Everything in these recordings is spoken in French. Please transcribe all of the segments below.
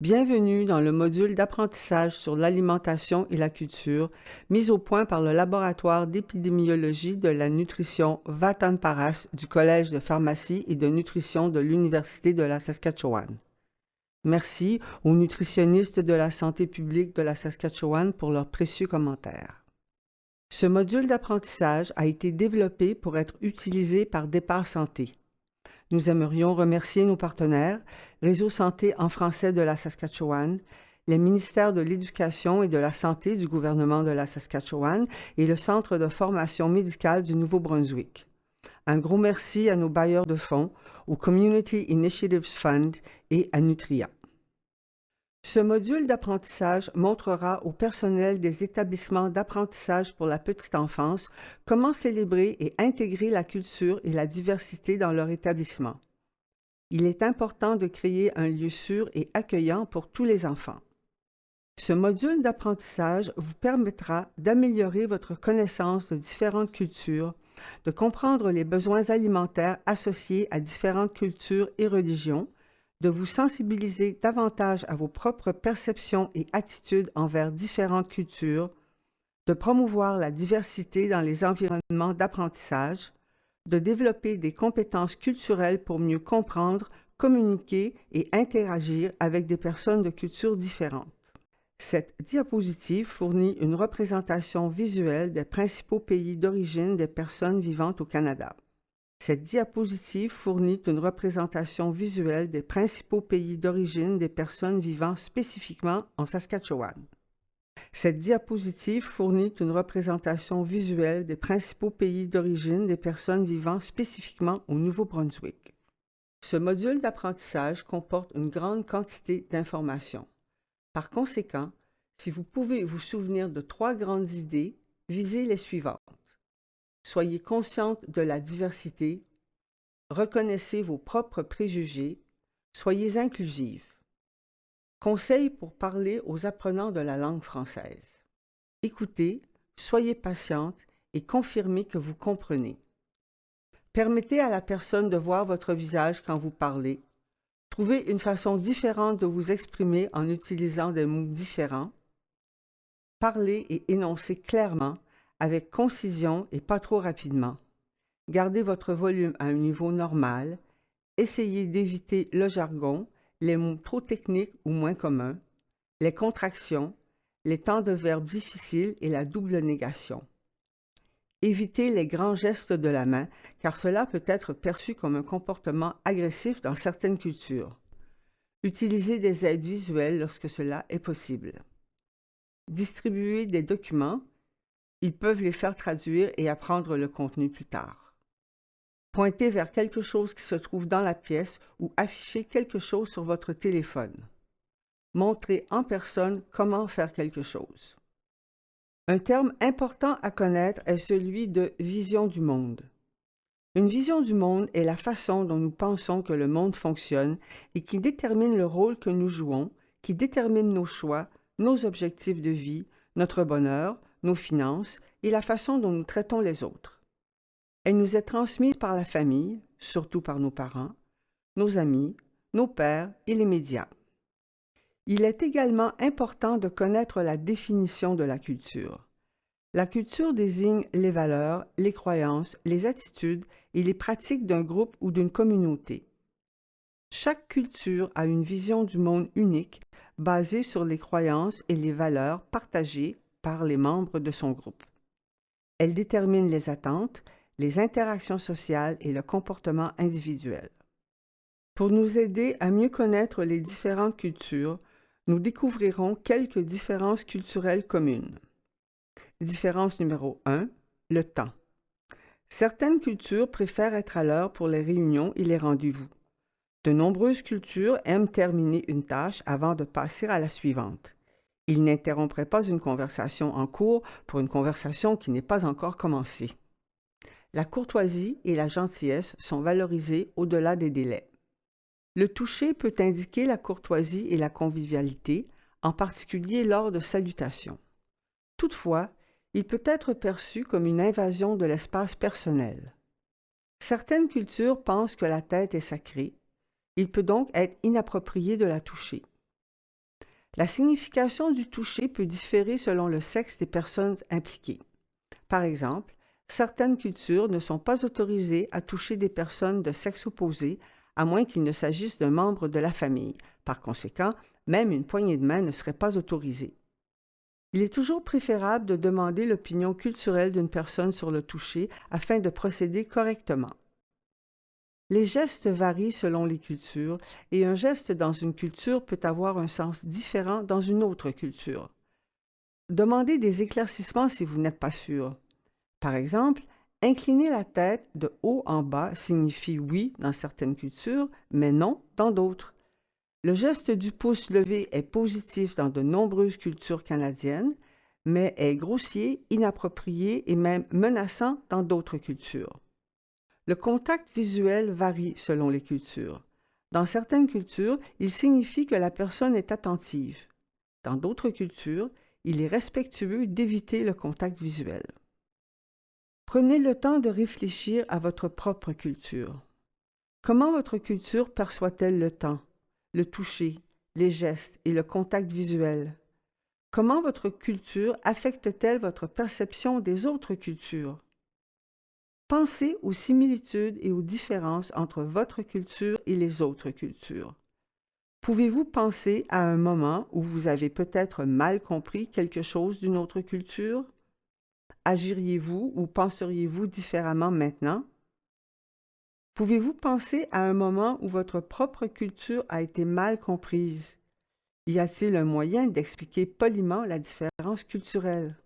Bienvenue dans le module d'apprentissage sur l'alimentation et la culture, mis au point par le laboratoire d'épidémiologie de la nutrition Vatan Paras du Collège de pharmacie et de nutrition de l'Université de la Saskatchewan. Merci aux nutritionnistes de la santé publique de la Saskatchewan pour leurs précieux commentaires. Ce module d'apprentissage a été développé pour être utilisé par Départ Santé. Nous aimerions remercier nos partenaires, Réseau Santé en français de la Saskatchewan, les ministères de l'Éducation et de la Santé du gouvernement de la Saskatchewan et le Centre de formation médicale du Nouveau-Brunswick. Un gros merci à nos bailleurs de fonds, au Community Initiatives Fund et à Nutria. Ce module d'apprentissage montrera au personnel des établissements d'apprentissage pour la petite enfance comment célébrer et intégrer la culture et la diversité dans leur établissement. Il est important de créer un lieu sûr et accueillant pour tous les enfants. Ce module d'apprentissage vous permettra d'améliorer votre connaissance de différentes cultures, de comprendre les besoins alimentaires associés à différentes cultures et religions, de vous sensibiliser davantage à vos propres perceptions et attitudes envers différentes cultures, de promouvoir la diversité dans les environnements d'apprentissage, de développer des compétences culturelles pour mieux comprendre, communiquer et interagir avec des personnes de cultures différentes. Cette diapositive fournit une représentation visuelle des principaux pays d'origine des personnes vivant au Canada. Cette diapositive fournit une représentation visuelle des principaux pays d'origine des personnes vivant spécifiquement en Saskatchewan. Cette diapositive fournit une représentation visuelle des principaux pays d'origine des personnes vivant spécifiquement au Nouveau-Brunswick. Ce module d'apprentissage comporte une grande quantité d'informations. Par conséquent, si vous pouvez vous souvenir de 3 grandes idées, visez les suivantes. Soyez consciente de la diversité, reconnaissez vos propres préjugés, soyez inclusive. Conseils pour parler aux apprenants de la langue française. Écoutez, soyez patiente et confirmez que vous comprenez. Permettez à la personne de voir votre visage quand vous parlez. Trouvez une façon différente de vous exprimer en utilisant des mots différents. Parlez et énoncez clairement, avec concision et pas trop rapidement. Gardez votre volume à un niveau normal. Essayez d'éviter le jargon, les mots trop techniques ou moins communs, les contractions, les temps de verbe difficiles et la double négation. Évitez les grands gestes de la main, car cela peut être perçu comme un comportement agressif dans certaines cultures. Utilisez des aides visuelles lorsque cela est possible. Distribuez des documents. Ils peuvent les faire traduire et apprendre le contenu plus tard. Pointez vers quelque chose qui se trouve dans la pièce ou affichez quelque chose sur votre téléphone. Montrez en personne comment faire quelque chose. Un terme important à connaître est celui de vision du monde. Une vision du monde est la façon dont nous pensons que le monde fonctionne et qui détermine le rôle que nous jouons, qui détermine nos choix, nos objectifs de vie, notre bonheur, nos finances et la façon dont nous traitons les autres. Elle nous est transmise par la famille, surtout par nos parents, nos amis, nos pairs et les médias. Il est également important de connaître la définition de la culture. La culture désigne les valeurs, les croyances, les attitudes et les pratiques d'un groupe ou d'une communauté. Chaque culture a une vision du monde unique basée sur les croyances et les valeurs partagées par les membres de son groupe. Elle détermine les attentes, les interactions sociales et le comportement individuel. Pour nous aider à mieux connaître les différentes cultures, nous découvrirons quelques différences culturelles communes. Différence numéro 1, le temps. Certaines cultures préfèrent être à l'heure pour les réunions et les rendez-vous. De nombreuses cultures aiment terminer une tâche avant de passer à la suivante. Ils n'interrompraient pas une conversation en cours pour une conversation qui n'est pas encore commencée. La courtoisie et la gentillesse sont valorisées au-delà des délais. Le toucher peut indiquer la courtoisie et la convivialité, en particulier lors de salutations. Toutefois, il peut être perçu comme une invasion de l'espace personnel. Certaines cultures pensent que la tête est sacrée. Il peut donc être inapproprié de la toucher. La signification du toucher peut différer selon le sexe des personnes impliquées. Par exemple, certaines cultures ne sont pas autorisées à toucher des personnes de sexe opposé, à moins qu'il ne s'agisse d'un membre de la famille. Par conséquent, même une poignée de main ne serait pas autorisée. Il est toujours préférable de demander l'opinion culturelle d'une personne sur le toucher afin de procéder correctement. Les gestes varient selon les cultures et un geste dans une culture peut avoir un sens différent dans une autre culture. Demandez des éclaircissements si vous n'êtes pas sûr. Par exemple, incliner la tête de haut en bas signifie oui dans certaines cultures, mais non dans d'autres. Le geste du pouce levé est positif dans de nombreuses cultures canadiennes, mais est grossier, inapproprié et même menaçant dans d'autres cultures. Le contact visuel varie selon les cultures. Dans certaines cultures, il signifie que la personne est attentive. Dans d'autres cultures, il est respectueux d'éviter le contact visuel. Prenez le temps de réfléchir à votre propre culture. Comment votre culture perçoit-elle le temps, le toucher, les gestes et le contact visuel? Comment votre culture affecte-t-elle votre perception des autres cultures? Pensez aux similitudes et aux différences entre votre culture et les autres cultures. Pouvez-vous penser à un moment où vous avez peut-être mal compris quelque chose d'une autre culture? Agiriez-vous ou penseriez-vous différemment maintenant? Pouvez-vous penser à un moment où votre propre culture a été mal comprise? Y a-t-il un moyen d'expliquer poliment la différence culturelle?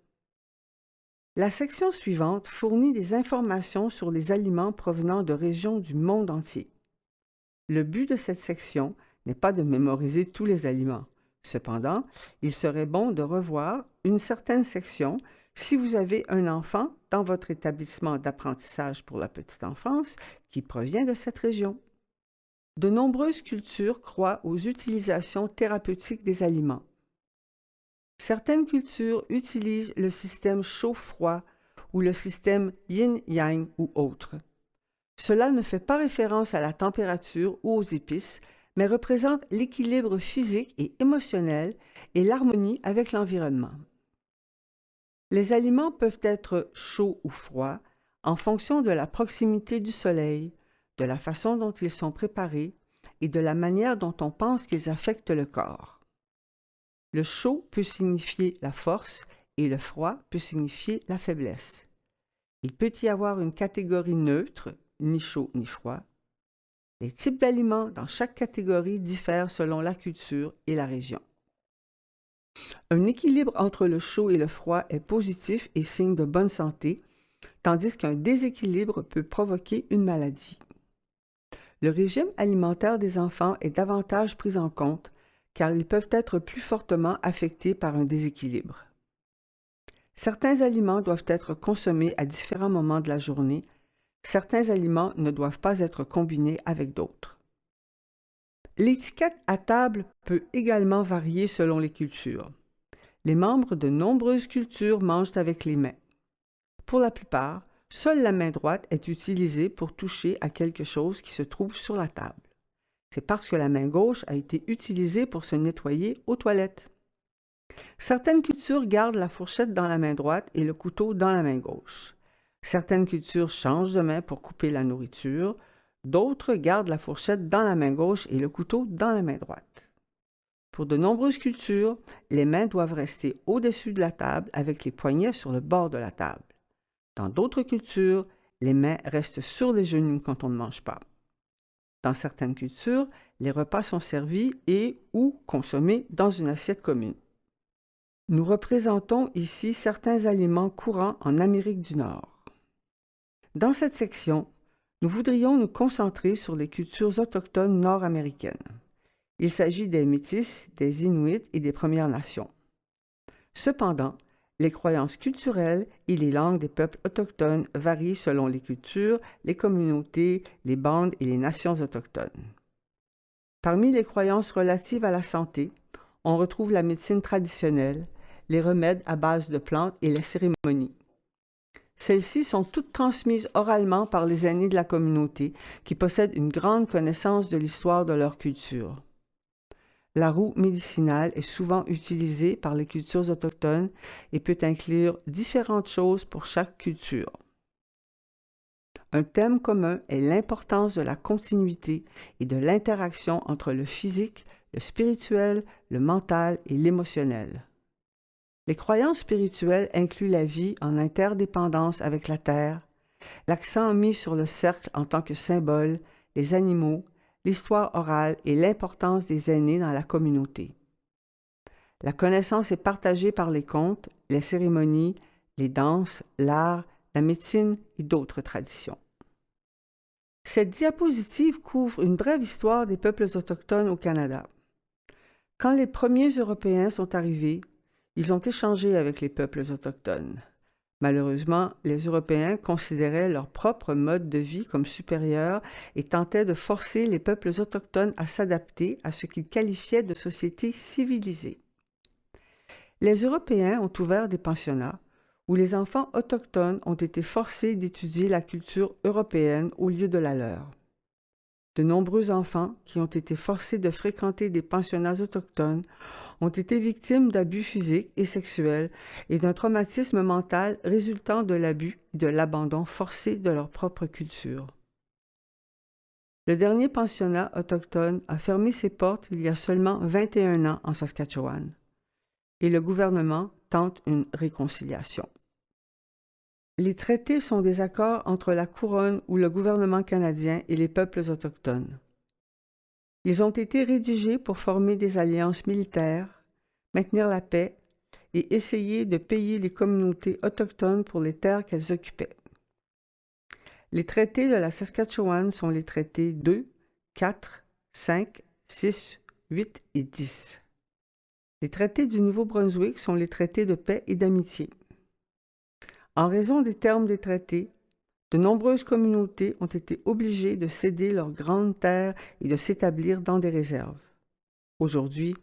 La section suivante fournit des informations sur les aliments provenant de régions du monde entier. Le but de cette section n'est pas de mémoriser tous les aliments. Cependant, il serait bon de revoir une certaine section si vous avez un enfant dans votre établissement d'apprentissage pour la petite enfance qui provient de cette région. De nombreuses cultures croient aux utilisations thérapeutiques des aliments. Certaines cultures utilisent le système chaud-froid ou le système yin-yang ou autre. Cela ne fait pas référence à la température ou aux épices, mais représente l'équilibre physique et émotionnel et l'harmonie avec l'environnement. Les aliments peuvent être chauds ou froids en fonction de la proximité du soleil, de la façon dont ils sont préparés et de la manière dont on pense qu'ils affectent le corps. Le chaud peut signifier la force et le froid peut signifier la faiblesse. Il peut y avoir une catégorie neutre, ni chaud ni froid. Les types d'aliments dans chaque catégorie diffèrent selon la culture et la région. Un équilibre entre le chaud et le froid est positif et signe de bonne santé, tandis qu'un déséquilibre peut provoquer une maladie. Le régime alimentaire des enfants est davantage pris en compte car ils peuvent être plus fortement affectés par un déséquilibre. Certains aliments doivent être consommés à différents moments de la journée. Certains aliments ne doivent pas être combinés avec d'autres. L'étiquette à table peut également varier selon les cultures. Les membres de nombreuses cultures mangent avec les mains. Pour la plupart, seule la main droite est utilisée pour toucher à quelque chose qui se trouve sur la table. C'est parce que la main gauche a été utilisée pour se nettoyer aux toilettes. Certaines cultures gardent la fourchette dans la main droite et le couteau dans la main gauche. Certaines cultures changent de main pour couper la nourriture. D'autres gardent la fourchette dans la main gauche et le couteau dans la main droite. Pour de nombreuses cultures, les mains doivent rester au-dessus de la table avec les poignets sur le bord de la table. Dans d'autres cultures, les mains restent sur les genoux quand on ne mange pas. Dans certaines cultures, les repas sont servis et ou consommés dans une assiette commune. Nous représentons ici certains aliments courants en Amérique du Nord. Dans cette section, nous voudrions nous concentrer sur les cultures autochtones nord-américaines. Il s'agit des Métis, des Inuits et des Premières Nations. Cependant, les croyances culturelles et les langues des peuples autochtones varient selon les cultures, les communautés, les bandes et les nations autochtones. Parmi les croyances relatives à la santé, on retrouve la médecine traditionnelle, les remèdes à base de plantes et les cérémonies. Celles-ci sont toutes transmises oralement par les aînés de la communauté qui possèdent une grande connaissance de l'histoire de leur culture. La roue médicinale est souvent utilisée par les cultures autochtones et peut inclure différentes choses pour chaque culture. Un thème commun est l'importance de la continuité et de l'interaction entre le physique, le spirituel, le mental et l'émotionnel. Les croyances spirituelles incluent la vie en interdépendance avec la Terre, l'accent mis sur le cercle en tant que symbole, les animaux, l'histoire orale et l'importance des aînés dans la communauté. La connaissance est partagée par les contes, les cérémonies, les danses, l'art, la médecine et d'autres traditions. Cette diapositive couvre une brève histoire des peuples autochtones au Canada. Quand les premiers Européens sont arrivés, ils ont échangé avec les peuples autochtones. Malheureusement, les Européens considéraient leur propre mode de vie comme supérieur et tentaient de forcer les peuples autochtones à s'adapter à ce qu'ils qualifiaient de société civilisée. Les Européens ont ouvert des pensionnats où les enfants autochtones ont été forcés d'étudier la culture européenne au lieu de la leur. De nombreux enfants qui ont été forcés de fréquenter des pensionnats autochtones ont été victimes d'abus physiques et sexuels et d'un traumatisme mental résultant de l'abus et de l'abandon forcé de leur propre culture. Le dernier pensionnat autochtone a fermé ses portes il y a seulement 21 ans en Saskatchewan et le gouvernement tente une réconciliation. Les traités sont des accords entre la couronne ou le gouvernement canadien et les peuples autochtones. Ils ont été rédigés pour former des alliances militaires, maintenir la paix et essayer de payer les communautés autochtones pour les terres qu'elles occupaient. Les traités de la Saskatchewan sont les traités 2, 4, 5, 6, 8 et 10. Les traités du Nouveau-Brunswick sont les traités de paix et d'amitié. En raison des termes des traités, de nombreuses communautés ont été obligées de céder leurs grandes terres et de s'établir dans des réserves. Aujourd'hui,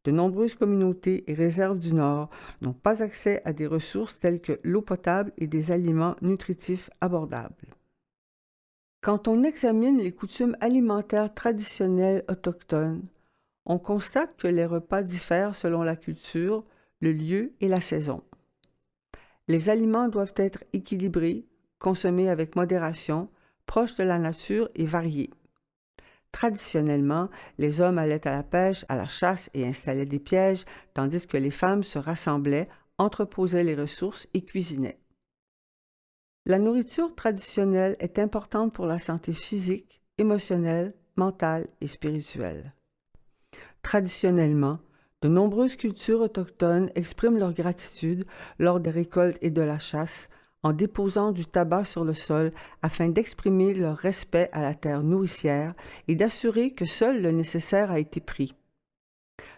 de nombreuses communautés et réserves du Nord n'ont pas accès à des ressources telles que l'eau potable et des aliments nutritifs abordables. Quand on examine les coutumes alimentaires traditionnelles autochtones, on constate que les repas diffèrent selon la culture, le lieu et la saison. Les aliments doivent être équilibrés, consommés avec modération, proches de la nature et variés. Traditionnellement, les hommes allaient à la pêche, à la chasse et installaient des pièges, tandis que les femmes se rassemblaient, entreposaient les ressources et cuisinaient. La nourriture traditionnelle est importante pour la santé physique, émotionnelle, mentale et spirituelle. Traditionnellement, de nombreuses cultures autochtones expriment leur gratitude lors des récoltes et de la chasse en déposant du tabac sur le sol afin d'exprimer leur respect à la terre nourricière et d'assurer que seul le nécessaire a été pris.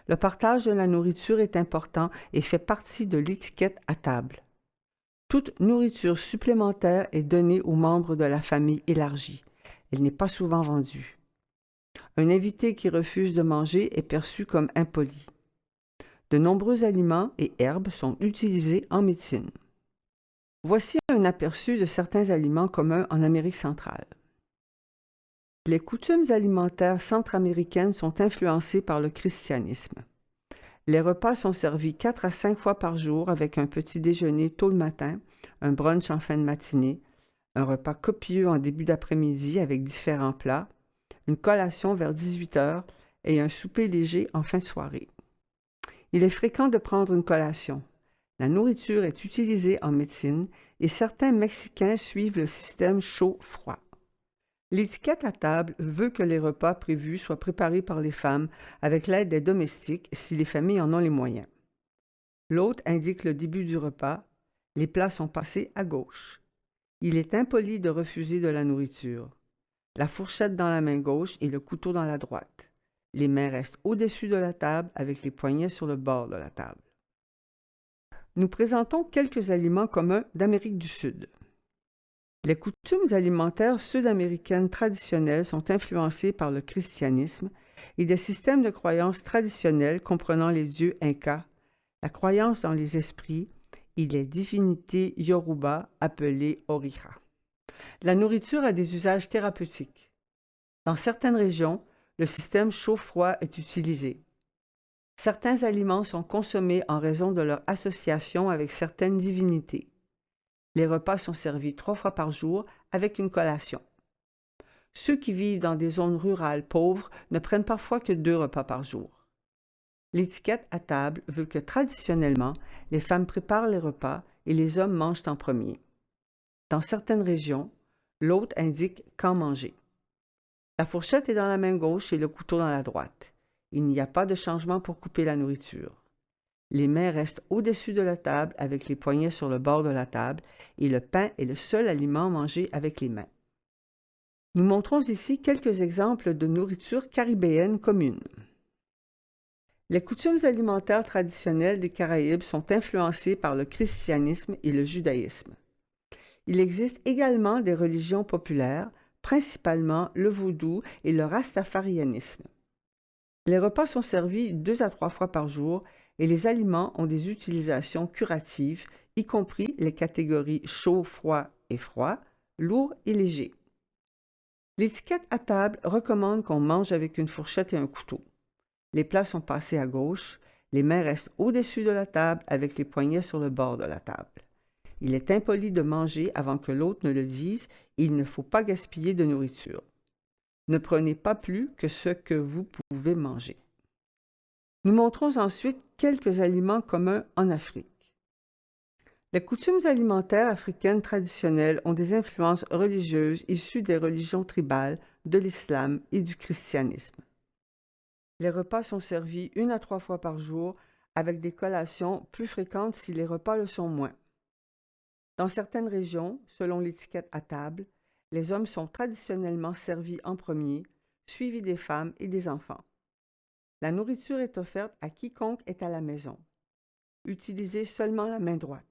Le partage de la nourriture est important et fait partie de l'étiquette à table. Toute nourriture supplémentaire est donnée aux membres de la famille élargie. Elle n'est pas souvent vendue. Un invité qui refuse de manger est perçu comme impoli. De nombreux aliments et herbes sont utilisés en médecine. Voici un aperçu de certains aliments communs en Amérique centrale. Les coutumes alimentaires centra-américaines sont influencées par le christianisme. Les repas sont servis 4 à 5 fois par jour avec un petit déjeuner tôt le matin, un brunch en fin de matinée, un repas copieux en début d'après-midi avec différents plats, une collation vers 18 heures et un souper léger en fin de soirée. Il est fréquent de prendre une collation. La nourriture est utilisée en médecine et certains Mexicains suivent le système chaud-froid. L'étiquette à table veut que les repas prévus soient préparés par les femmes avec l'aide des domestiques si les familles en ont les moyens. L'hôte indique le début du repas. Les plats sont passés à gauche. Il est impoli de refuser de la nourriture. La fourchette dans la main gauche et le couteau dans la droite. Les mains restent au-dessus de la table avec les poignets sur le bord de la table. Nous présentons quelques aliments communs d'Amérique du Sud. Les coutumes alimentaires sud-américaines traditionnelles sont influencées par le christianisme et des systèmes de croyances traditionnels comprenant les dieux incas, la croyance dans les esprits et les divinités yoruba appelées Oriha. La nourriture a des usages thérapeutiques. Dans certaines régions, le système chaud-froid est utilisé. Certains aliments sont consommés en raison de leur association avec certaines divinités. Les repas sont servis 3 fois par jour avec une collation. Ceux qui vivent dans des zones rurales pauvres ne prennent parfois que 2 repas par jour. L'étiquette à table veut que traditionnellement, les femmes préparent les repas et les hommes mangent en premier. Dans certaines régions, l'hôte indique quand manger. La fourchette est dans la main gauche et le couteau dans la droite. Il n'y a pas de changement pour couper la nourriture. Les mains restent au-dessus de la table avec les poignets sur le bord de la table et le pain est le seul aliment mangé avec les mains. Nous montrons ici quelques exemples de nourriture caribéenne commune. Les coutumes alimentaires traditionnelles des Caraïbes sont influencées par le christianisme et le judaïsme. Il existe également des religions populaires, principalement le vaudou et le rastafarianisme. Les repas sont servis 2 à 3 fois par jour et les aliments ont des utilisations curatives, y compris les catégories chaud, froid et froid, lourd et léger. L'étiquette à table recommande qu'on mange avec une fourchette et un couteau. Les plats sont passés à gauche, les mains restent au-dessus de la table avec les poignets sur le bord de la table. Il est impoli de manger avant que l'autre ne le dise et il ne faut pas gaspiller de nourriture. Ne prenez pas plus que ce que vous pouvez manger. Nous montrons ensuite quelques aliments communs en Afrique. Les coutumes alimentaires africaines traditionnelles ont des influences religieuses issues des religions tribales, de l'islam et du christianisme. Les repas sont servis 1 à 3 fois par jour avec des collations plus fréquentes si les repas le sont moins. Dans certaines régions, selon l'étiquette à table, les hommes sont traditionnellement servis en premier, suivis des femmes et des enfants. La nourriture est offerte à quiconque est à la maison. Utilisez seulement la main droite.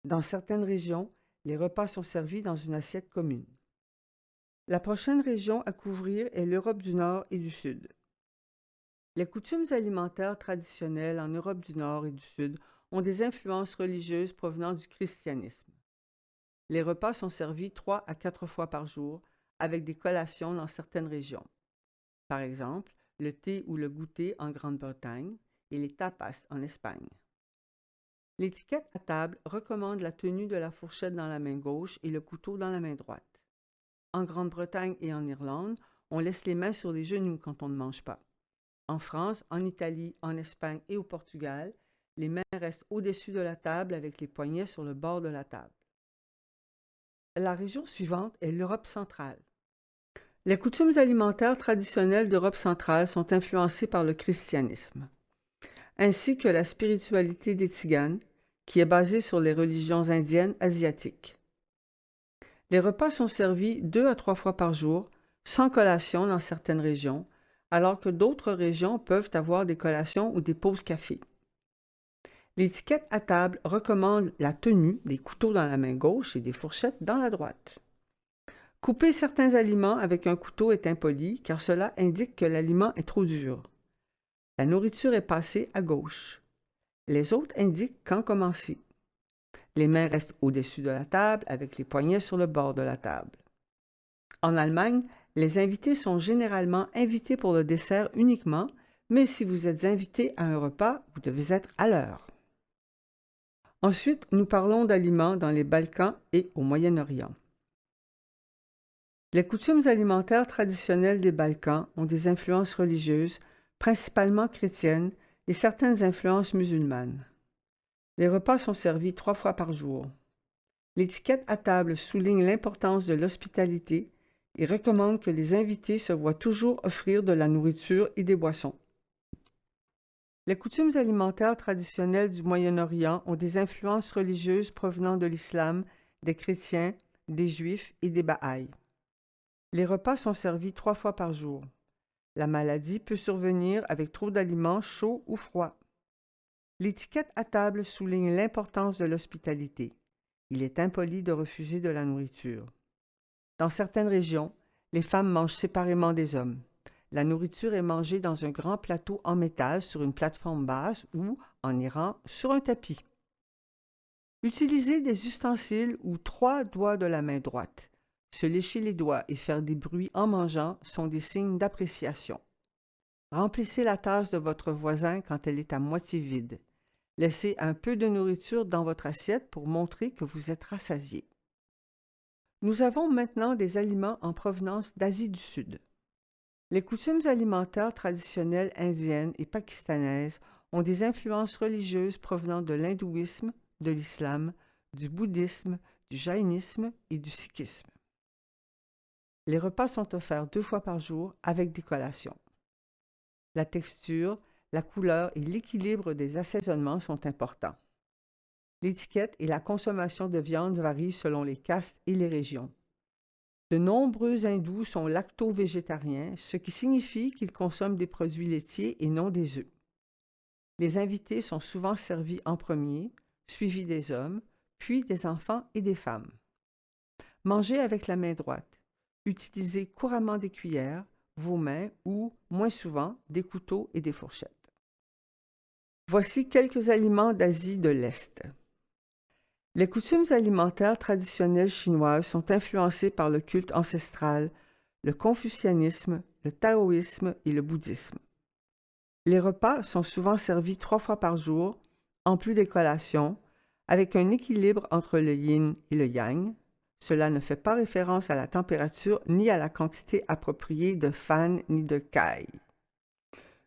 Dans certaines régions, les repas sont servis dans une assiette commune. La prochaine région à couvrir est l'Europe du Nord et du Sud. Les coutumes alimentaires traditionnelles en Europe du Nord et du Sud ont des influences religieuses provenant du christianisme. Les repas sont servis 3 à 4 fois par jour, avec des collations dans certaines régions. Par exemple, le thé ou le goûter en Grande-Bretagne et les tapas en Espagne. L'étiquette à table recommande la tenue de la fourchette dans la main gauche et le couteau dans la main droite. En Grande-Bretagne et en Irlande, on laisse les mains sur les genoux quand on ne mange pas. En France, en Italie, en Espagne et au Portugal, les mains restent au-dessus de la table avec les poignets sur le bord de la table. La région suivante est l'Europe centrale. Les coutumes alimentaires traditionnelles d'Europe centrale sont influencées par le christianisme, ainsi que la spiritualité des Tziganes, qui est basée sur les religions indiennes asiatiques. Les repas sont servis 2 à 3 fois par jour, sans collation dans certaines régions, alors que d'autres régions peuvent avoir des collations ou des pauses café. L'étiquette à table recommande la tenue des couteaux dans la main gauche et des fourchettes dans la droite. Couper certains aliments avec un couteau est impoli car cela indique que l'aliment est trop dur. La nourriture est passée à gauche. Les autres indiquent quand commencer. Les mains restent au-dessus de la table avec les poignets sur le bord de la table. En Allemagne, les invités sont généralement invités pour le dessert uniquement, mais si vous êtes invité à un repas, vous devez être à l'heure. Ensuite, nous parlons d'aliments dans les Balkans et au Moyen-Orient. Les coutumes alimentaires traditionnelles des Balkans ont des influences religieuses, principalement chrétiennes, et certaines influences musulmanes. Les repas sont servis 3 fois par jour. L'étiquette à table souligne l'importance de l'hospitalité et recommande que les invités se voient toujours offrir de la nourriture et des boissons. Les coutumes alimentaires traditionnelles du Moyen-Orient ont des influences religieuses provenant de l'islam, des chrétiens, des juifs et des bahaïs. Les repas sont servis 3 fois par jour. La maladie peut survenir avec trop d'aliments chauds ou froids. L'étiquette à table souligne l'importance de l'hospitalité. Il est impoli de refuser de la nourriture. Dans certaines régions, les femmes mangent séparément des hommes. La nourriture est mangée dans un grand plateau en métal sur une plateforme basse ou, en Iran, sur un tapis. Utiliser des ustensiles ou 3 doigts de la main droite. Se lécher les doigts et faire des bruits en mangeant sont des signes d'appréciation. Remplissez la tasse de votre voisin quand elle est à moitié vide. Laissez un peu de nourriture dans votre assiette pour montrer que vous êtes rassasié. Nous avons maintenant des aliments en provenance d'Asie du Sud. Les coutumes alimentaires traditionnelles indiennes et pakistanaises ont des influences religieuses provenant de l'hindouisme, de l'islam, du bouddhisme, du jaïnisme et du sikhisme. Les repas sont offerts 2 fois par jour avec des collations. La texture, la couleur et l'équilibre des assaisonnements sont importants. L'étiquette et la consommation de viande varient selon les castes et les régions. De nombreux hindous sont lacto-végétariens, ce qui signifie qu'ils consomment des produits laitiers et non des œufs. Les invités sont souvent servis en premier, suivis des hommes, puis des enfants et des femmes. Mangez avec la main droite. Utilisez couramment des cuillères, vos mains ou, moins souvent, des couteaux et des fourchettes. Voici quelques aliments d'Asie de l'Est. Les coutumes alimentaires traditionnelles chinoises sont influencées par le culte ancestral, le confucianisme, le taoïsme et le bouddhisme. Les repas sont souvent servis 3 fois par jour, en plus des collations, avec un équilibre entre le yin et le yang. Cela ne fait pas référence à la température ni à la quantité appropriée de fan ni de kai.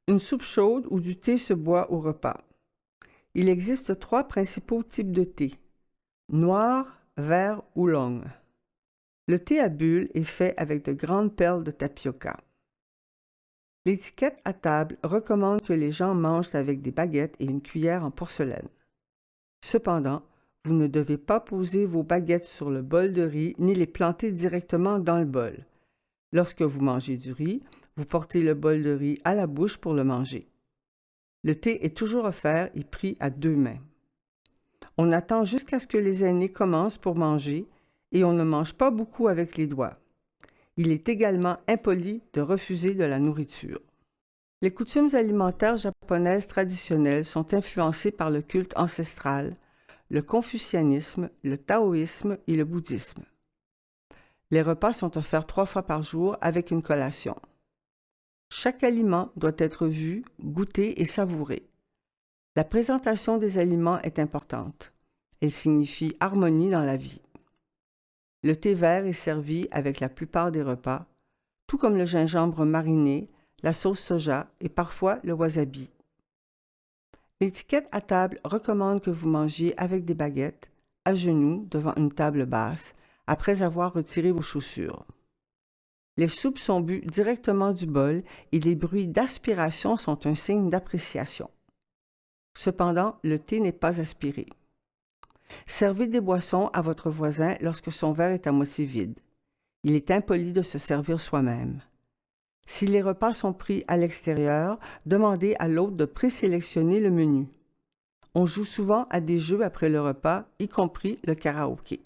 Une soupe chaude ou du thé se boit au repas. Il existe 3 principaux types de thé: noir, vert ou long. Le thé à bulles est fait avec de grandes perles de tapioca. L'étiquette à table recommande que les gens mangent avec des baguettes et une cuillère en porcelaine. Cependant, vous ne devez pas poser vos baguettes sur le bol de riz ni les planter directement dans le bol. Lorsque vous mangez du riz, vous portez le bol de riz à la bouche pour le manger. Le thé est toujours offert et pris à 2 mains. On attend jusqu'à ce que les aînés commencent pour manger et on ne mange pas beaucoup avec les doigts. Il est également impoli de refuser de la nourriture. Les coutumes alimentaires japonaises traditionnelles sont influencées par le culte ancestral, le confucianisme, le taoïsme et le bouddhisme. Les repas sont offerts 3 fois par jour avec une collation. Chaque aliment doit être vu, goûté et savouré. La présentation des aliments est importante. Elle signifie harmonie dans la vie. Le thé vert est servi avec la plupart des repas, tout comme le gingembre mariné, la sauce soja et parfois le wasabi. L'étiquette à table recommande que vous mangiez avec des baguettes, à genoux devant une table basse, après avoir retiré vos chaussures. Les soupes sont bues directement du bol et les bruits d'aspiration sont un signe d'appréciation. Cependant, le thé n'est pas aspiré. Servez des boissons à votre voisin lorsque son verre est à moitié vide. Il est impoli de se servir soi-même. Si les repas sont pris à l'extérieur, demandez à l'hôte de présélectionner le menu. On joue souvent à des jeux après le repas, y compris le karaoké.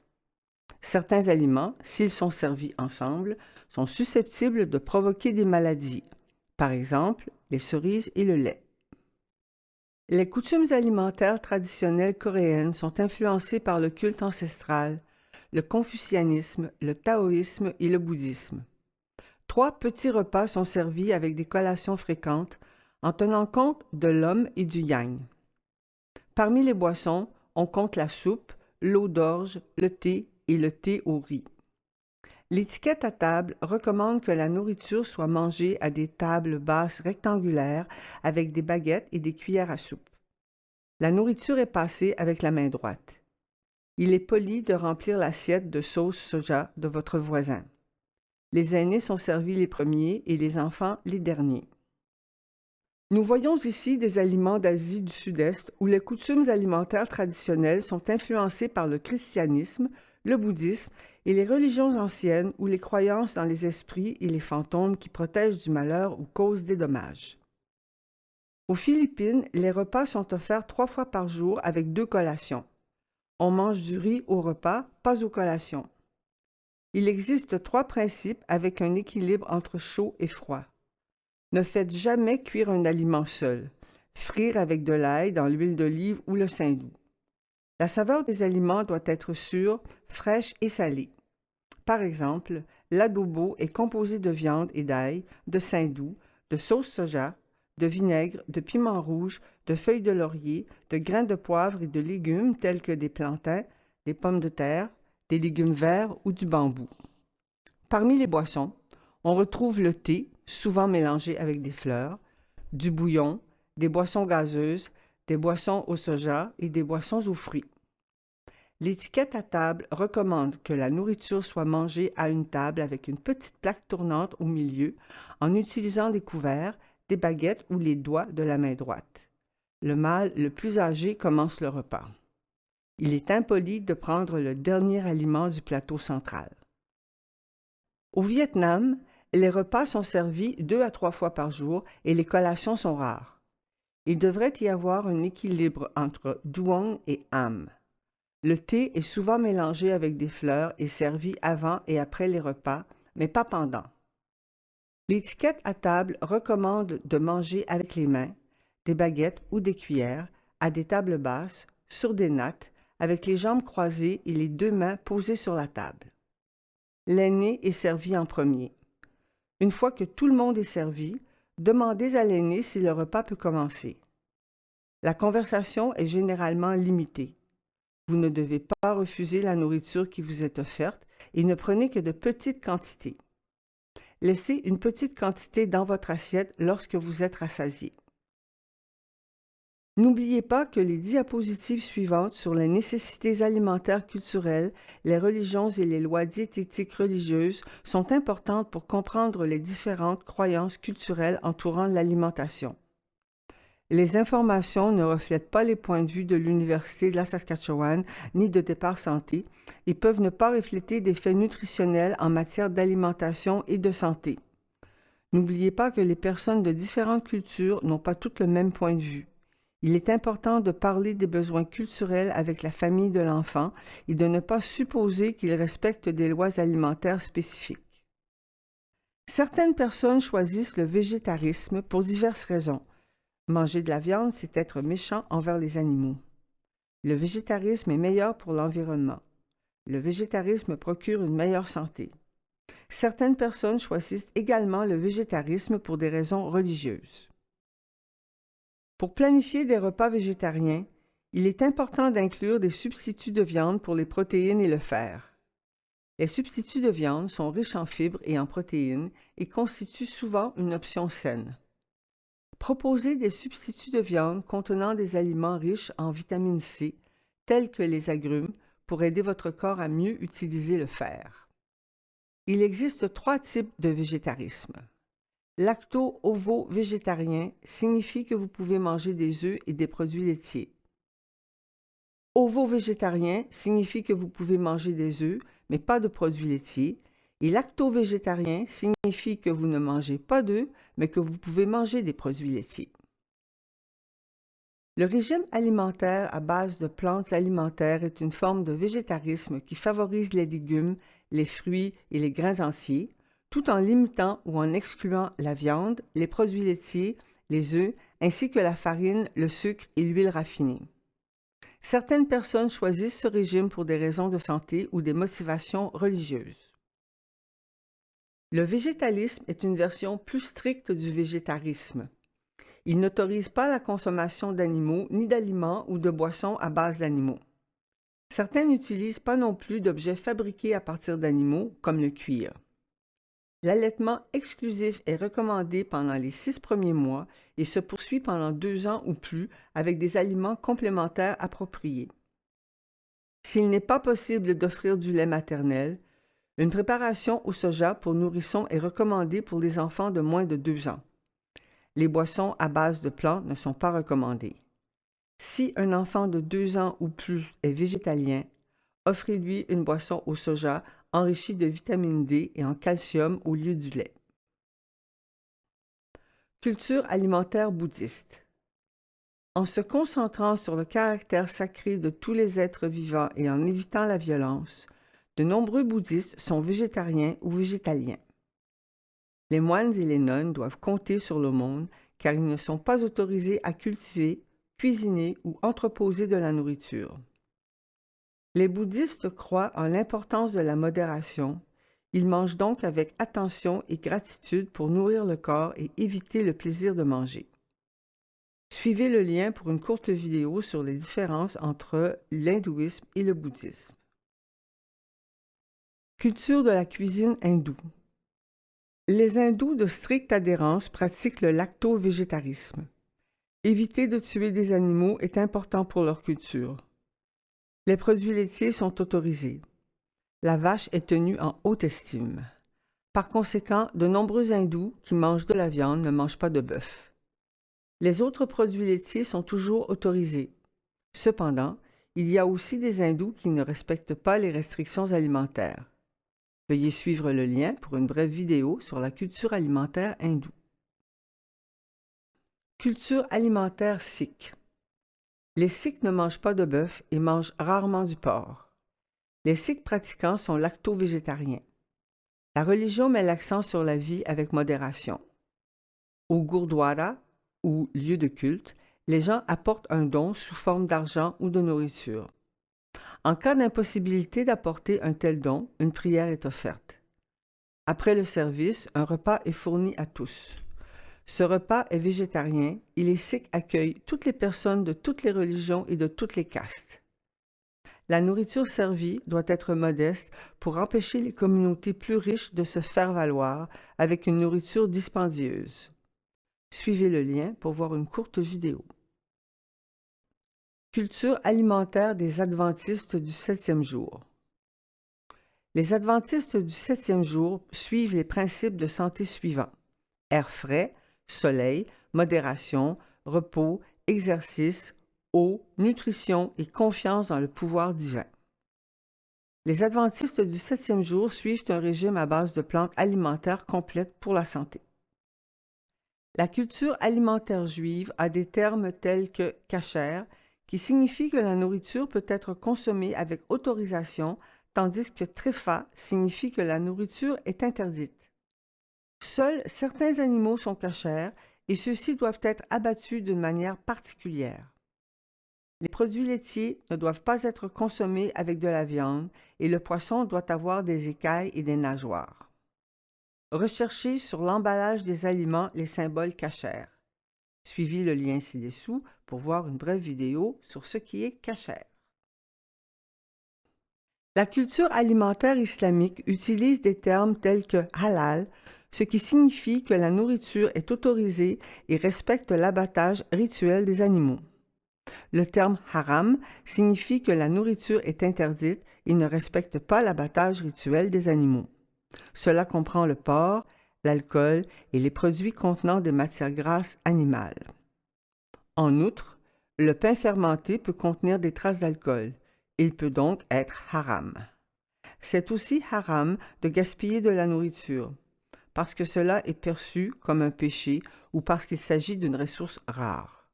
Certains aliments, s'ils sont servis ensemble, sont susceptibles de provoquer des maladies. Par exemple, les cerises et le lait. Les coutumes alimentaires traditionnelles coréennes sont influencées par le culte ancestral, le confucianisme, le taoïsme et le bouddhisme. 3 petits repas sont servis avec des collations fréquentes en tenant compte de l'homme et du yang. Parmi les boissons, on compte la soupe, l'eau d'orge, le thé et le thé au riz. L'étiquette à table recommande que la nourriture soit mangée à des tables basses rectangulaires avec des baguettes et des cuillères à soupe. La nourriture est passée avec la main droite. Il est poli de remplir l'assiette de sauce soja de votre voisin. Les aînés sont servis les premiers et les enfants les derniers. Nous voyons ici des aliments d'Asie du Sud-Est où les coutumes alimentaires traditionnelles sont influencées par le christianisme, le bouddhisme et les religions anciennes ou les croyances dans les esprits et les fantômes qui protègent du malheur ou causent des dommages. Aux Philippines, les repas sont offerts 3 fois par jour avec 2 collations. On mange du riz au repas, pas aux collations. Il existe 3 principes avec un équilibre entre chaud et froid. Ne faites jamais cuire un aliment seul. Frire avec de l'ail dans l'huile d'olive ou le saindoux. La saveur des aliments doit être sûre, fraîche et salée. Par exemple, l'adobo est composé de viande et d'ail, de saindoux, de sauce soja, de vinaigre, de piment rouge, de feuilles de laurier, de grains de poivre et de légumes tels que des plantains, des pommes de terre, des légumes verts ou du bambou. Parmi les boissons, on retrouve le thé, souvent mélangé avec des fleurs, du bouillon, des boissons gazeuses, des boissons au soja et des boissons aux fruits. L'étiquette à table recommande que la nourriture soit mangée à une table avec une petite plaque tournante au milieu en utilisant des couverts, des baguettes ou les doigts de la main droite. Le mâle le plus âgé commence le repas. Il est impoli de prendre le dernier aliment du plateau central. Au Vietnam, les repas sont servis 2 à 3 fois par jour et les collations sont rares. Il devrait y avoir un équilibre entre duong et ham. Le thé est souvent mélangé avec des fleurs et servi avant et après les repas, mais pas pendant. L'étiquette à table recommande de manger avec les mains, des baguettes ou des cuillères, à des tables basses, sur des nattes, avec les jambes croisées et les 2 mains posées sur la table. L'aîné est servi en premier. Une fois que tout le monde est servi, demandez à l'aîné si le repas peut commencer. La conversation est généralement limitée. Vous ne devez pas refuser la nourriture qui vous est offerte et ne prenez que de petites quantités. Laissez une petite quantité dans votre assiette lorsque vous êtes rassasié. N'oubliez pas que les diapositives suivantes sur les nécessités alimentaires culturelles, les religions et les lois diététiques religieuses sont importantes pour comprendre les différentes croyances culturelles entourant l'alimentation. Les informations ne reflètent pas les points de vue de l'Université de la Saskatchewan ni de Départ Santé et peuvent ne pas refléter des faits nutritionnels en matière d'alimentation et de santé. N'oubliez pas que les personnes de différentes cultures n'ont pas toutes le même point de vue. Il est important de parler des besoins culturels avec la famille de l'enfant et de ne pas supposer qu'ils respectent des lois alimentaires spécifiques. Certaines personnes choisissent le végétarisme pour diverses raisons. Manger de la viande, c'est être méchant envers les animaux. Le végétarisme est meilleur pour l'environnement. Le végétarisme procure une meilleure santé. Certaines personnes choisissent également le végétarisme pour des raisons religieuses. Pour planifier des repas végétariens, il est important d'inclure des substituts de viande pour les protéines et le fer. Les substituts de viande sont riches en fibres et en protéines et constituent souvent une option saine. Proposez des substituts de viande contenant des aliments riches en vitamine C, tels que les agrumes, pour aider votre corps à mieux utiliser le fer. Il existe 3 types de végétarisme. Lacto-ovo-végétarien signifie que vous pouvez manger des œufs et des produits laitiers. Ovo-végétarien signifie que vous pouvez manger des œufs, mais pas de produits laitiers. Et lacto-végétarien signifie que vous ne mangez pas d'œufs, mais que vous pouvez manger des produits laitiers. Le régime alimentaire à base de plantes alimentaires est une forme de végétarisme qui favorise les légumes, les fruits et les grains entiers, tout en limitant ou en excluant la viande, les produits laitiers, les œufs, ainsi que la farine, le sucre et l'huile raffinée. Certaines personnes choisissent ce régime pour des raisons de santé ou des motivations religieuses. Le végétalisme est une version plus stricte du végétarisme. Il n'autorise pas la consommation d'animaux, ni d'aliments ou de boissons à base d'animaux. Certains n'utilisent pas non plus d'objets fabriqués à partir d'animaux, comme le cuir. L'allaitement exclusif est recommandé pendant les 6 premiers mois et se poursuit pendant 2 ans ou plus avec des aliments complémentaires appropriés. S'il n'est pas possible d'offrir du lait maternel, une préparation au soja pour nourrissons est recommandée pour les enfants de moins de 2 ans. Les boissons à base de plantes ne sont pas recommandées. Si un enfant de 2 ans ou plus est végétalien, offrez-lui une boisson au soja enrichie de vitamine D et en calcium au lieu du lait. Culture alimentaire bouddhiste. En se concentrant sur le caractère sacré de tous les êtres vivants et en évitant la violence, de nombreux bouddhistes sont végétariens ou végétaliens. Les moines et les nonnes doivent compter sur l'aumône car ils ne sont pas autorisés à cultiver, cuisiner ou entreposer de la nourriture. Les bouddhistes croient en l'importance de la modération. Ils mangent donc avec attention et gratitude pour nourrir le corps et éviter le plaisir de manger. Suivez le lien pour une courte vidéo sur les différences entre l'hindouisme et le bouddhisme. Culture de la cuisine hindoue. Les hindous de stricte adhérence pratiquent le lacto-végétarisme. Éviter de tuer des animaux est important pour leur culture. Les produits laitiers sont autorisés. La vache est tenue en haute estime. Par conséquent, de nombreux hindous qui mangent de la viande ne mangent pas de bœuf. Les autres produits laitiers sont toujours autorisés. Cependant, il y a aussi des hindous qui ne respectent pas les restrictions alimentaires. Veuillez suivre le lien pour une brève vidéo sur la culture alimentaire hindoue. Culture alimentaire sikh. Les Sikhs ne mangent pas de bœuf et mangent rarement du porc. Les Sikhs pratiquants sont lacto-végétariens. La religion met l'accent sur la vie avec modération. Au gurdwara, ou lieu de culte, les gens apportent un don sous forme d'argent ou de nourriture. En cas d'impossibilité d'apporter un tel don, une prière est offerte. Après le service, un repas est fourni à tous. Ce repas est végétarien et les Sikhs accueillent toutes les personnes de toutes les religions et de toutes les castes. La nourriture servie doit être modeste pour empêcher les communautés plus riches de se faire valoir avec une nourriture dispendieuse. Suivez le lien pour voir une courte vidéo. Culture alimentaire des Adventistes du 7e jour. Les Adventistes du 7e jour suivent les principes de santé suivants: air frais, soleil, modération, repos, exercice, eau, nutrition et confiance dans le pouvoir divin. Les Adventistes du 7e jour suivent un régime à base de plantes alimentaires complètes pour la santé. La culture alimentaire juive a des termes tels que « kasher », qui signifie que la nourriture peut être consommée avec autorisation, tandis que « tréfa » signifie que la nourriture est interdite. Seuls certains animaux sont kashers et ceux-ci doivent être abattus d'une manière particulière. Les produits laitiers ne doivent pas être consommés avec de la viande et le poisson doit avoir des écailles et des nageoires. Recherchez sur l'emballage des aliments les symboles kashers. Suivez le lien ci-dessous pour voir une brève vidéo sur ce qui est kasher. La culture alimentaire islamique utilise des termes tels que halal, ce qui signifie que la nourriture est autorisée et respecte l'abattage rituel des animaux. Le terme haram signifie que la nourriture est interdite et ne respecte pas l'abattage rituel des animaux. Cela comprend le porc, l'alcool et les produits contenant des matières grasses animales. En outre, le pain fermenté peut contenir des traces d'alcool. Il peut donc être haram. C'est aussi haram de gaspiller de la nourriture, parce que cela est perçu comme un péché ou parce qu'il s'agit d'une ressource rare.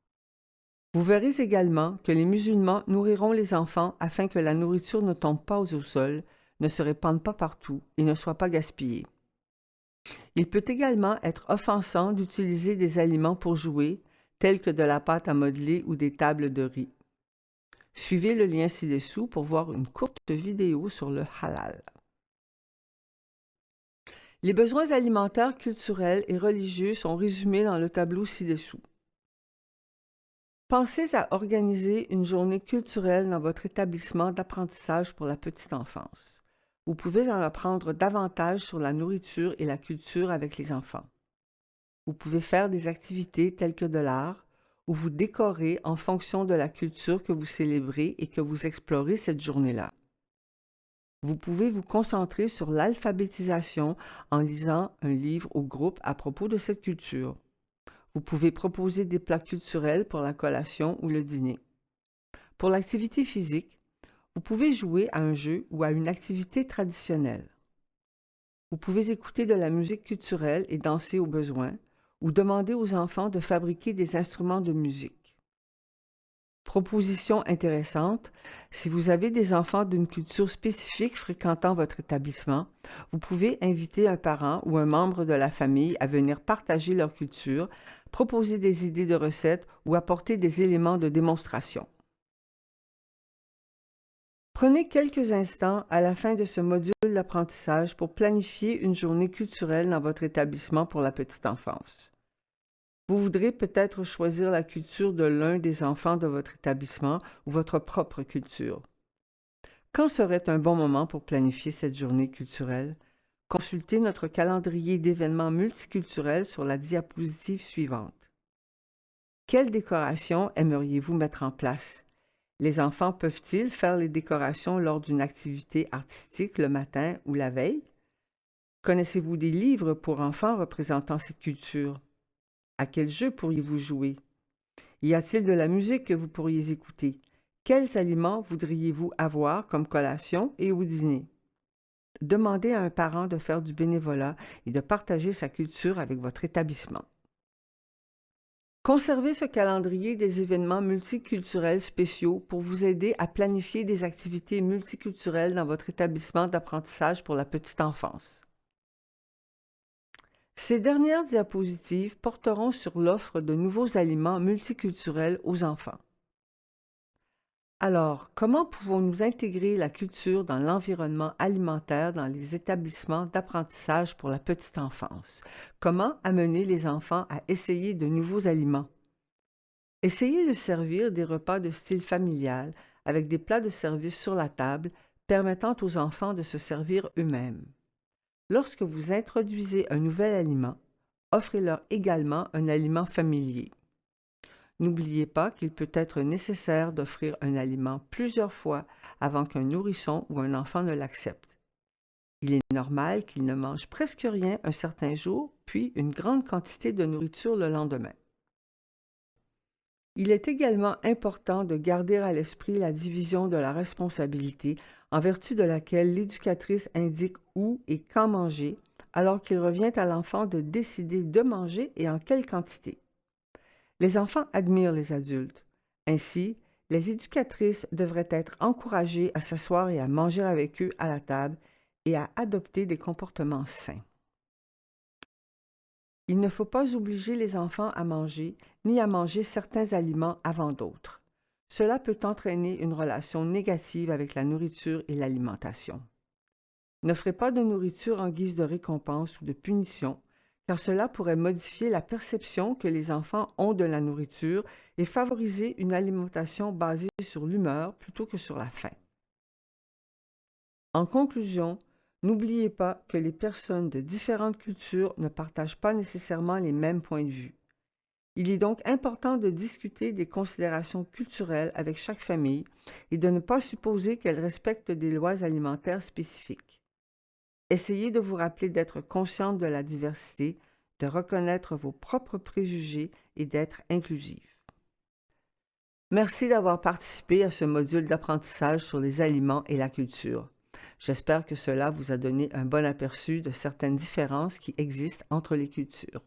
Vous verrez également que les musulmans nourriront les enfants afin que la nourriture ne tombe pas au sol, ne se répande pas partout et ne soit pas gaspillée. Il peut également être offensant d'utiliser des aliments pour jouer, tels que de la pâte à modeler ou des tables de riz. Suivez le lien ci-dessous pour voir une courte vidéo sur le halal. Les besoins alimentaires, culturels et religieux sont résumés dans le tableau ci-dessous. Pensez à organiser une journée culturelle dans votre établissement d'apprentissage pour la petite enfance. Vous pouvez en apprendre davantage sur la nourriture et la culture avec les enfants. Vous pouvez faire des activités telles que de l'art, ou vous décorer en fonction de la culture que vous célébrez et que vous explorez cette journée-là. Vous pouvez vous concentrer sur l'alphabétisation en lisant un livre au groupe à propos de cette culture. Vous pouvez proposer des plats culturels pour la collation ou le dîner. Pour l'activité physique, vous pouvez jouer à un jeu ou à une activité traditionnelle. Vous pouvez écouter de la musique culturelle et danser au besoin, ou demander aux enfants de fabriquer des instruments de musique. Proposition intéressante, si vous avez des enfants d'une culture spécifique fréquentant votre établissement, vous pouvez inviter un parent ou un membre de la famille à venir partager leur culture, proposer des idées de recettes ou apporter des éléments de démonstration. Prenez quelques instants à la fin de ce module d'apprentissage pour planifier une journée culturelle dans votre établissement pour la petite enfance. Vous voudrez peut-être choisir la culture de l'un des enfants de votre établissement ou votre propre culture. Quand serait un bon moment pour planifier cette journée culturelle? Consultez notre calendrier d'événements multiculturels sur la diapositive suivante. Quelle décoration aimeriez-vous mettre en place? Les enfants peuvent-ils faire les décorations lors d'une activité artistique le matin ou la veille? Connaissez-vous des livres pour enfants représentant cette culture? À quel jeu pourriez-vous jouer? Y a-t-il de la musique que vous pourriez écouter? Quels aliments voudriez-vous avoir comme collation et au dîner? Demandez à un parent de faire du bénévolat et de partager sa culture avec votre établissement. Conservez ce calendrier des événements multiculturels spéciaux pour vous aider à planifier des activités multiculturelles dans votre établissement d'apprentissage pour la petite enfance. Ces dernières diapositives porteront sur l'offre de nouveaux aliments multiculturels aux enfants. Alors, comment pouvons-nous intégrer la culture dans l'environnement alimentaire dans les établissements d'apprentissage pour la petite enfance? Comment amener les enfants à essayer de nouveaux aliments? Essayez de servir des repas de style familial avec des plats de service sur la table permettant aux enfants de se servir eux-mêmes. Lorsque vous introduisez un nouvel aliment, offrez-leur également un aliment familier. N'oubliez pas qu'il peut être nécessaire d'offrir un aliment plusieurs fois avant qu'un nourrisson ou un enfant ne l'accepte. Il est normal qu'il ne mange presque rien un certain jour, puis une grande quantité de nourriture le lendemain. Il est également important de garder à l'esprit la division de la responsabilité en vertu de laquelle l'éducatrice indique où et quand manger, alors qu'il revient à l'enfant de décider de manger et en quelle quantité. Les enfants admirent les adultes. Ainsi, les éducatrices devraient être encouragées à s'asseoir et à manger avec eux à la table et à adopter des comportements sains. Il ne faut pas obliger les enfants à manger ni à manger certains aliments avant d'autres. Cela peut entraîner une relation négative avec la nourriture et l'alimentation. N'offrez pas de nourriture en guise de récompense ou de punition, car cela pourrait modifier la perception que les enfants ont de la nourriture et favoriser une alimentation basée sur l'humeur plutôt que sur la faim. En conclusion, n'oubliez pas que les personnes de différentes cultures ne partagent pas nécessairement les mêmes points de vue. Il est donc important de discuter des considérations culturelles avec chaque famille et de ne pas supposer qu'elle respecte des lois alimentaires spécifiques. Essayez de vous rappeler d'être consciente de la diversité, de reconnaître vos propres préjugés et d'être inclusive. Merci d'avoir participé à ce module d'apprentissage sur les aliments et la culture. J'espère que cela vous a donné un bon aperçu de certaines différences qui existent entre les cultures.